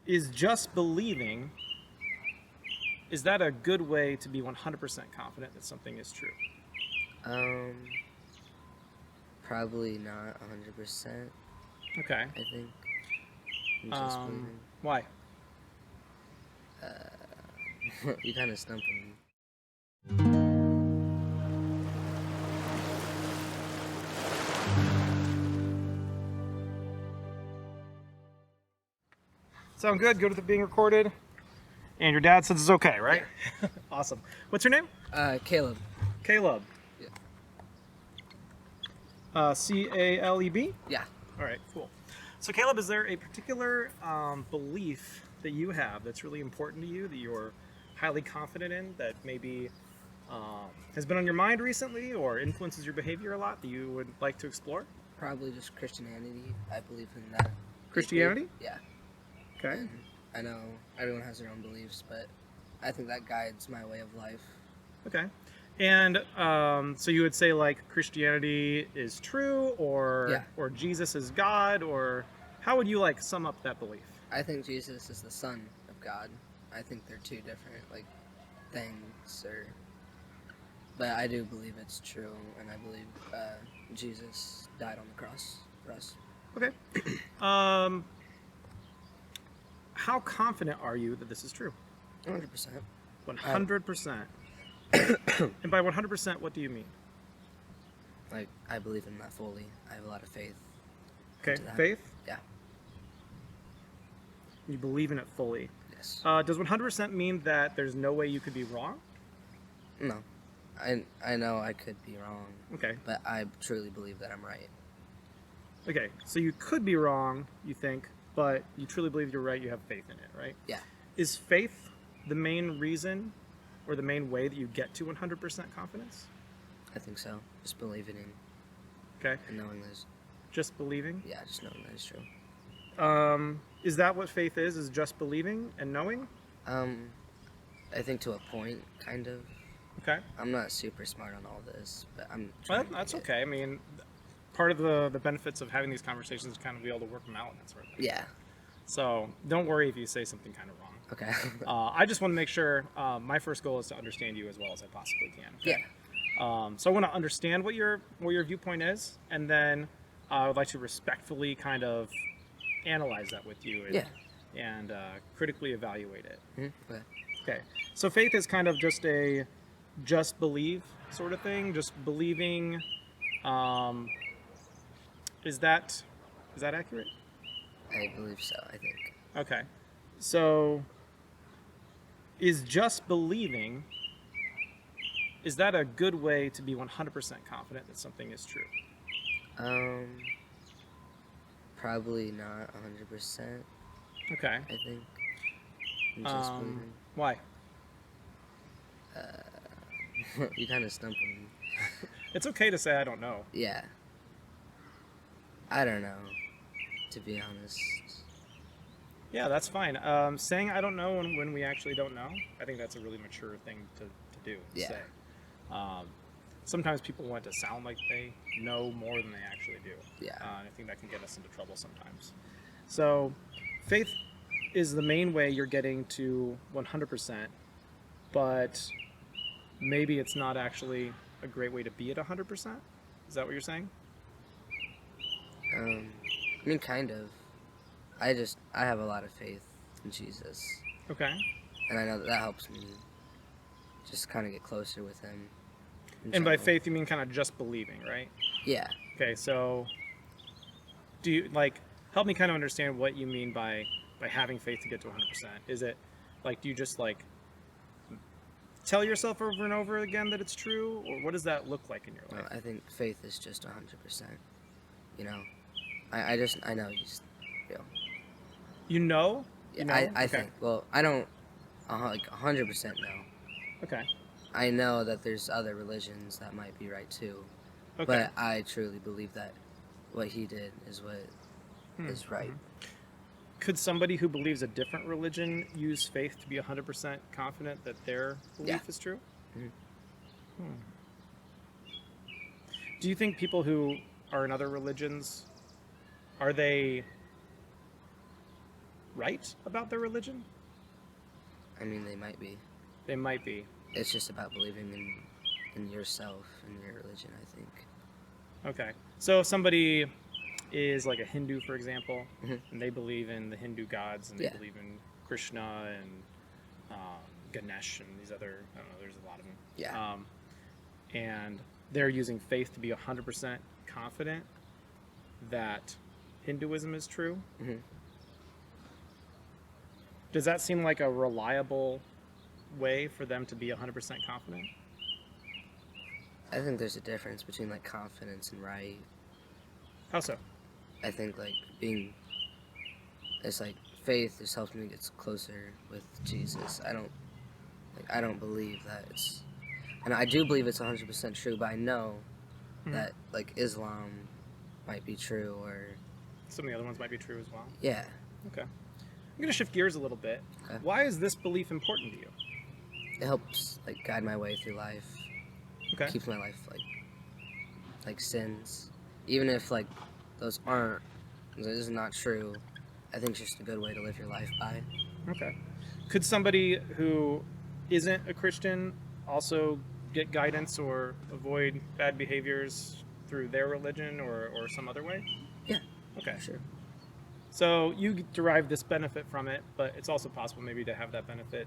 Is just believing, is that a good way to be 100% confident that something is true? Probably not 100%. Okay. I think. Just believing. Why? You kind of stumped me. Sound good? Good with it being recorded? And your dad says it's okay, right? Yeah. Awesome. What's your name? Caleb. Caleb. Yeah. C-A-L-E-B? Yeah. All right, cool. So Caleb, is there a particular belief that you have that's really important to you, that you're highly confident in, that maybe has been on your mind recently or influences your behavior a lot, that you would like to explore? Probably just Christianity. I believe in that. Christianity? Yeah. Okay. And I know everyone has their own beliefs, but I think that guides my way of life. Okay. And so you would say like Christianity is true, or Jesus is God, or how would you like sum up that belief? I think Jesus is the Son of God. I think they're two different things, but I do believe it's true, and I believe Jesus died on the cross for us. Okay. How confident are you that this is true? 100%. 100%. And by 100%, what do you mean? Like, I believe in that fully. I have a lot of faith. Okay, faith? Yeah. You believe in it fully. Yes. Does 100% mean that there's no way you could be wrong? No. I know I could be wrong. Okay. But I truly believe that I'm right. Okay, so you could be wrong, you think, but you truly believe you're right, you have faith in it, right? Yeah. Is faith the main reason or the main way that you get to 100% confidence? I think so. Just believing in. Okay. And knowing that. Just believing? Yeah, just knowing that it's true. Is that what faith is just believing and knowing? I think to a point, kind of. Okay. I'm not super smart on all this, but I'm Well, that's okay. I mean, part of the benefits of having these conversations is kind of be able to work them out and that sort of thing. Yeah. So don't worry if you say something kind of wrong. Okay. I just want to make sure, my first goal is to understand you as well as I possibly can. Okay? Yeah. So I want to understand what your viewpoint is, and then I would like to respectfully kind of analyze that with you and critically evaluate it. Mm-hmm. Okay. Okay. So faith is kind of just believe sort of thing, just believing. Is that accurate? I believe so, I think. Okay. So is just believing, is that a good way to be 100% confident that something is true? Probably not 100%. Okay. I think. Just believing. Why? You kind of stumped me. It's okay to say I don't know. Yeah. I don't know, to be honest. Yeah, that's fine. Saying I don't know when we actually don't know, I think that's a really mature thing to do. Yeah. Say. Sometimes people want to sound like they know more than they actually do. Yeah. And I think that can get us into trouble sometimes. So, faith is the main way you're getting to 100%, but maybe it's not actually a great way to be at 100%? Is that what you're saying? I mean, kind of. I have a lot of faith in Jesus. Okay. And I know that helps me just kind of get closer with him. And by faith, you mean kind of just believing, right? Yeah. Okay, so do you, help me kind of understand what you mean by having faith to get to 100%. Is it, do you just, tell yourself over and over again that it's true? Or what does that look like in your life? No, I think faith is just 100%. You know? I know you just, You know? Yeah, you know? I think. Well, I don't 100% know. Okay. I know that there's other religions that might be right too. Okay. But I truly believe that what he did is what is right. Could somebody who believes a different religion use faith to be 100% confident that their belief is true? Mm-hmm. Do you think people who are in other religions, are they right about their religion? I mean, they might be. They might be. It's just about believing in yourself and your religion, I think. Okay. So if somebody is like a Hindu, for example, Mhm. and they believe in the Hindu gods, and they Yeah. believe in Krishna and Ganesh and these other, I don't know, there's a lot of them. Yeah. And they're using faith to be 100% confident that Hinduism is true. Mhm. Does that seem like a reliable way for them to be 100% confident? I think there's a difference between like confidence and right. How so? I think like it's like faith just helps me get closer with Jesus. I don't believe that it's, and I do believe it's 100% true, but I know Mhm. that like Islam might be true, or Some of the other ones might be true as well. yeah. Okay. I'm going to shift gears a little bit. Okay. Why is this belief important to you? It helps like guide my way through life. Okay. Keeps my life like sins, even if like those aren't, this is not true. I think it's just a good way to live your life by. Okay. Could somebody who isn't a Christian also get guidance or avoid bad behaviors through their religion or some other way? Yeah. Okay. Sure. So you derive this benefit from it, but it's also possible maybe to have that benefit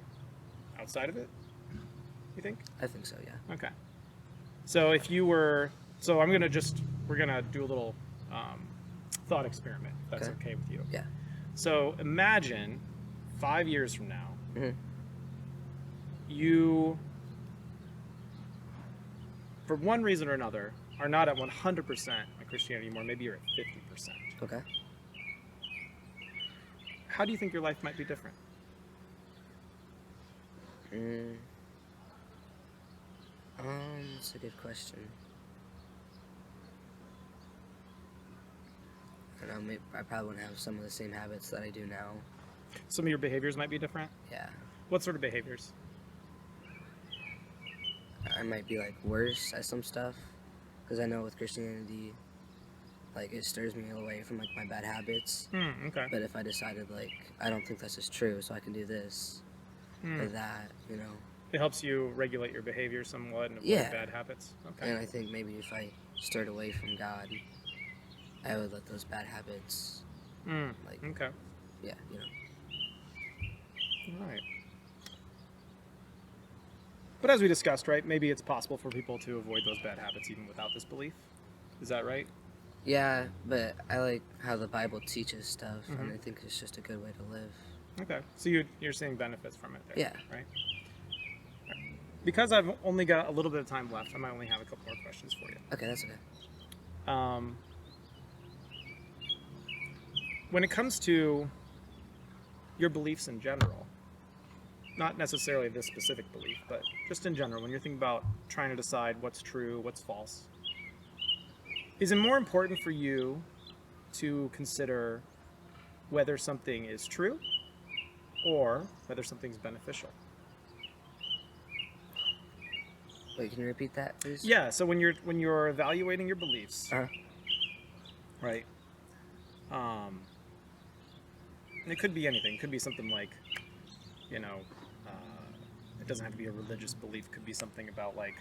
outside of it? You think? I think so. Yeah. Okay. So if you were, so we're gonna do a little thought experiment, if that's okay with you. Yeah. So imagine 5 years from now, Mhm. you, for one reason or another, are not at 100% on Christianity anymore. Maybe you're at 50%. Okay. How do you think your life might be different? That's a good question. I don't know, maybe I probably wouldn't have some of the same habits that I do now. Some of your behaviors might be different. Yeah. What sort of behaviors? I might be like worse at some stuff, because I know with Christianity, like it stirs me away from like my bad habits. Okay. But if I decided like I don't think this is true, so I can do this or that, you know. It helps you regulate your behavior somewhat and avoid Yeah. bad habits. Okay. And I think maybe if I stirred away from God, I would let those bad habits, like, Okay. yeah, you know. All right. But as we discussed, right, maybe it's possible for people to avoid those bad habits even without this belief. Is that right? Yeah, but I like how the Bible teaches stuff, and I think it's just a good way to live. Okay. So you're seeing benefits from it there. Yeah. Right? Because I've only got a little bit of time left, I might only have a couple more questions for you. Okay, that's okay. When it comes to your beliefs in general, not necessarily this specific belief, but just in general, when you're thinking about trying to decide what's true, what's false, is it more important for you to consider whether something is true or whether something's beneficial? Wait, can you repeat that, please? Yeah, so when you're evaluating your beliefs, Uh-huh. right? And it could be anything. It could be something like, you know, it doesn't have to be a religious belief. It could be something about like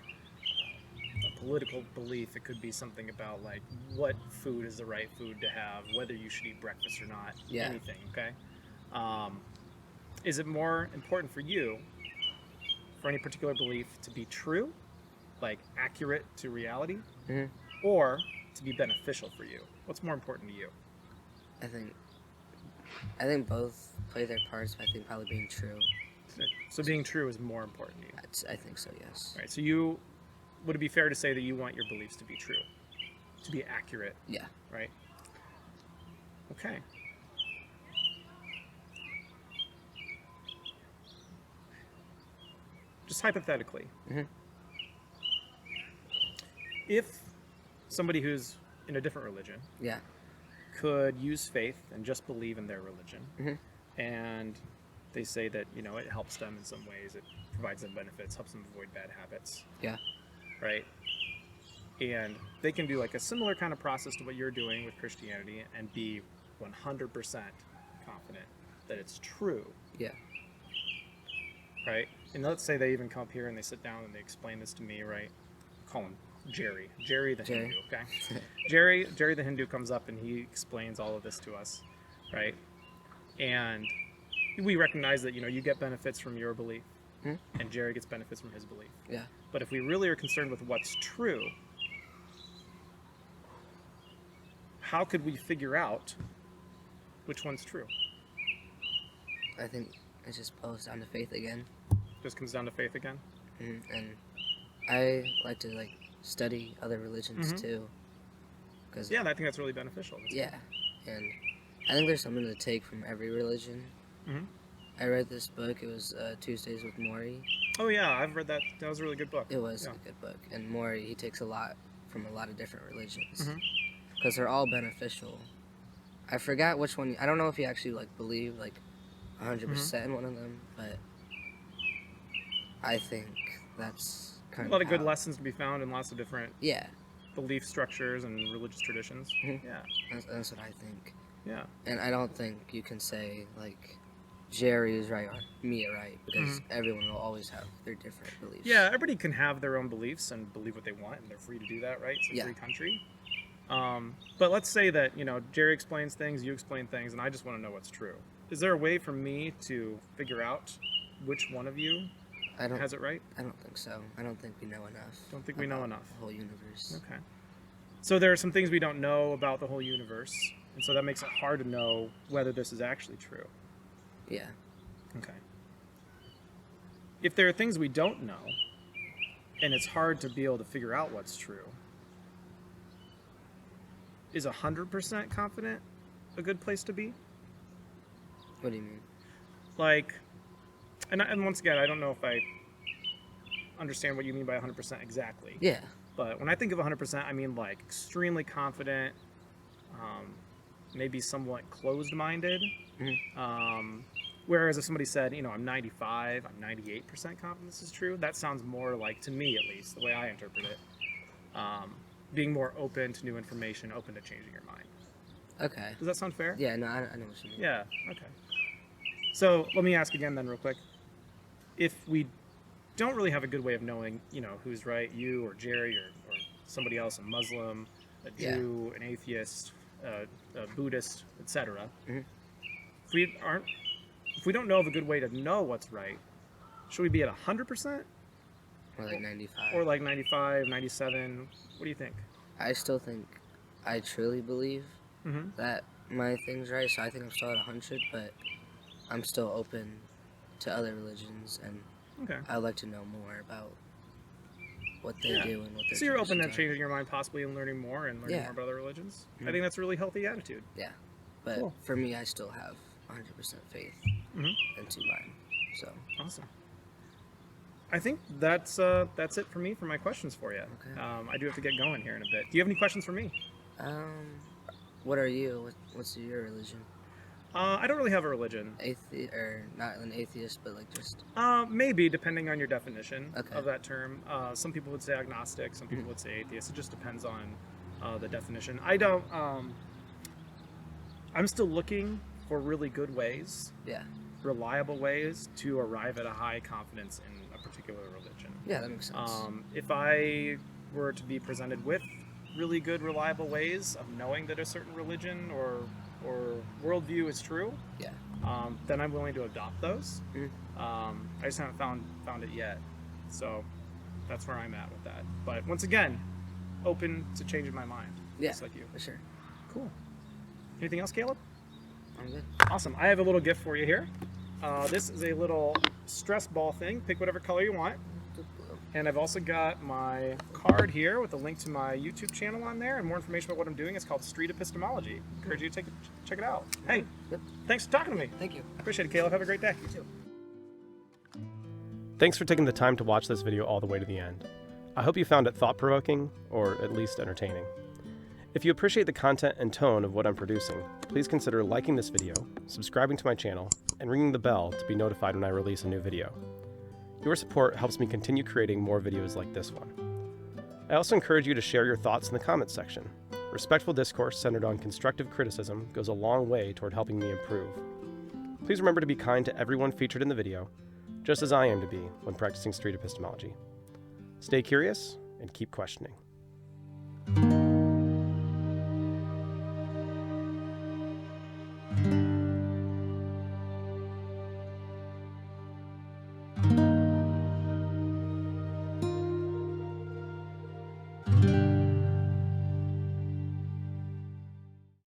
a political belief. It could be something about like what food is the right food to have, whether you should eat breakfast or not. Yeah. Anything. Okay. Is it more important for you, for any particular belief, to be true, like accurate to reality, or to be beneficial for you? What's more important to you? I think both play their parts, but I think probably being true. So being true is more important to you. I think so, yes. Right. So would it be fair to say that you want your beliefs to be true, to be accurate? Yeah. Right. Okay. Just hypothetically, if somebody who's in a different religion Yeah. could use faith and just believe in their religion, and they say that, you know, it helps them in some ways, it provides them benefits, helps them avoid bad habits, Yeah. right? And they can do like a similar kind of process to what you're doing with Christianity and be 100% confident that it's true. Yeah. Right? And let's say they even come up here and they sit down and they explain this to me, right? Call him Jerry. Jerry the Jerry. Hindu, okay? Jerry the Hindu comes up and he explains all of this to us, right? And we recognize that, you get benefits from your belief, and Jerry gets benefits from his belief. Yeah. But if we really are concerned with what's true, how could we figure out which one's true? I think it just boils down to faith again. Just comes down to faith again? And I like to study other religions too. Cause, yeah, I think that's really beneficial. Yeah. And I think there's something to take from every religion. I read this book. It was Tuesdays with Maury. Oh yeah, I've read that. That was a really good book. It was a good book. And Maury, he takes a lot from a lot of different religions. Because they're all beneficial. I forgot which one. I don't know if he actually believed 100% in one of them, but I think that's kind of a lot of good lessons to be found in lots of different yeah belief structures and religious traditions. Yeah, that's what I think. Yeah, and I don't think you can say Jerry is right or me right, because everyone will always have their different beliefs. Yeah, everybody can have their own beliefs and believe what they want, and they're free to do that, right? It's a free country. But let's say that, Jerry explains things, you explain things, and I just want to know what's true. Is there a way for me to figure out which one of you has it right? I don't think so. I don't think we know enough. Don't think we know enough. The whole universe. Okay. So there are some things we don't know about the whole universe, and so that makes it hard to know whether this is actually true. Yeah. Okay. If there are things we don't know, and it's hard to be able to figure out what's true, is 100% confident a good place to be? What do you mean? And once again, I don't know if I understand what you mean by 100% exactly. Yeah. But when I think of 100%, I mean extremely confident, maybe somewhat closed-minded. Whereas if somebody said, I'm 95, I'm 98% confident this is true, that sounds more to me at least, the way I interpret it, being more open to new information, open to changing your mind. Okay. Does that sound fair? Yeah, no, I know what you mean. Yeah, okay. So let me ask again then real quick. If we don't really have a good way of knowing, who's right, you or Jerry or somebody else, a Muslim, a Jew, an atheist, a Buddhist, etc., if we don't know of a good way to know what's right, should we be at 100%? Or 95. Or 95, 97? What do you think? I still think I truly believe that my thing's right, so I think I'm still at 100, but I'm still open to other religions, and I'd like to know more about what they do and what their So you're open to traditions are. changing your mind possibly and learning more more about other religions? I think that's a really healthy attitude. Yeah. But for me, I still have 100% faith into mine. So awesome. I think that's it for me for my questions for you. Okay. I do have to get going here in a bit. Do you have any questions for me? What are you? What's your religion? I don't really have a religion. Or not an atheist, but just... Maybe, depending on your definition Okay. of that term. Some people would say agnostic, some people would say atheist. It just depends on the definition. I don't... I'm still looking for really good ways, reliable ways to arrive at a high confidence in a particular religion. Yeah, that makes sense. If I were to be presented with really good, reliable ways of knowing that a certain religion or worldview is true, then I'm willing to adopt those. I just haven't found it yet, so that's where I'm at with that. But once again, open to changing my mind, just like you. For sure. Cool. Anything else, Caleb? I'm good. Awesome. I have a little gift for you here. This is a little stress ball thing. Pick whatever color you want. And I've also got my card here with a link to my YouTube channel on there and more information about what I'm doing. It's called Street Epistemology. I encourage you to check it out. Hey, thanks for talking to me. Thank you. Appreciate it, Caleb. Have a great day. You too. Thanks for taking the time to watch this video all the way to the end. I hope you found it thought-provoking, or at least entertaining. If you appreciate the content and tone of what I'm producing, please consider liking this video, subscribing to my channel, and ringing the bell to be notified when I release a new video. Your support helps me continue creating more videos like this one. I also encourage you to share your thoughts in the comments section. Respectful discourse centered on constructive criticism goes a long way toward helping me improve. Please remember to be kind to everyone featured in the video, just as I am to be when practicing street epistemology. Stay curious and keep questioning.